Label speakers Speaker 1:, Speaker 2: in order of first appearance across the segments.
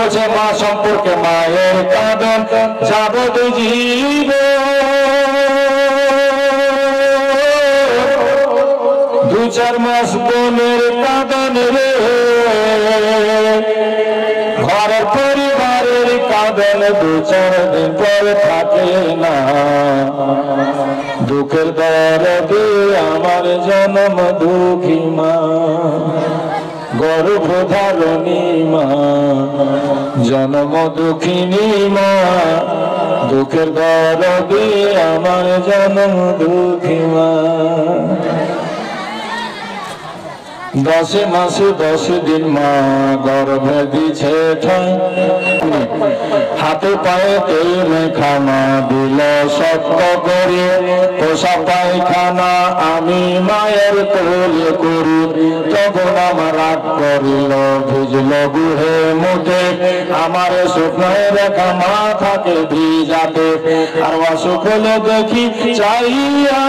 Speaker 1: বলছে মা সম্পর্কে মায়ের কাঁদন যাবত জীব দু চার মাস বোনের কাঁদন রে ঘরের পরিবারের কাঁদন দু চার দিন পর থাকে না দুঃখের দরদে আমার জন্ম দুঃখী মা গর্ভধারণী মা জন্ম দুঃখিনী মা দুঃখের দরদে আমার জন্ম দুঃখী মা 10 মাসে 10 দিন মা গর্ভে দিছে ঠাই হাতে পায়ে তেল মেখানা দিল শক্ত করে পোষা পায়খানা আমি মায়ের কোলে করি তখন আমার রাগ করিল ভিজল গুহে মুখে আমার শুকনায় রেখা মাথাকে ভিজাতে আর অসুখ হলে দেখি চাইয়া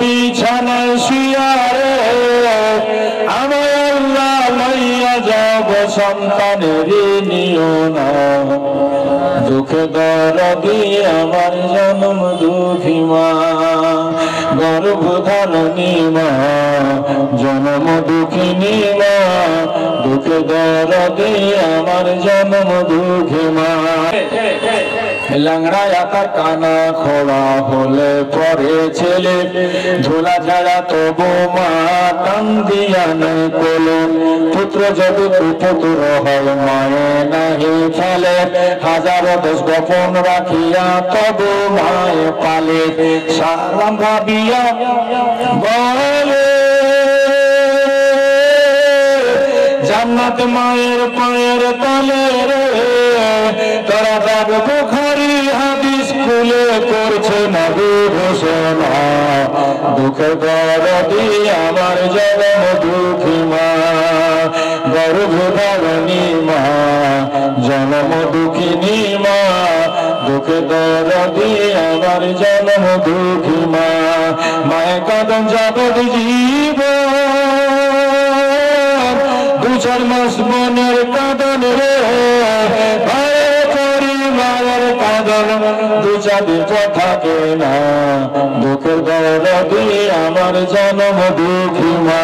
Speaker 1: বিছানায় শুয়ারে আমার আল্লাহ লইয়া যাব সন্তানের নিও না দুঃখে দরদি আমার জন্ম দুঃখী মা গর্ভধারণী মা জন্ম দুঃখিনী মা দুঃখে দরদি আমার জন্ম দুঃখী মা लंगड़ा याता काना खोड़ा होले परे छेले झोला झाड़ा तो बोमा कांदिया ने कोले पुत्र जब पुत्र है माए नहीं फले हजारों दस गोपन राखिया तब माए पाले साराम भाबिया बोले जन्नत मायर पायर तले रे तोरा जाग बुखारी हादिस खुले करछे नबी घोषणा दुःखेर दरदी आमार जन्म दुःखी मा गर्भधारिणी मा जन्म दुःखिनी मा दुःखेर दरदी आमार जन्म दुःखी मा माये काঁদন যাবত জীবন দু চার মাস মনের কাঁদন রে দু চার দিন থাকে না দুঃখের দরদি আমার জন্ম দুঃখী মা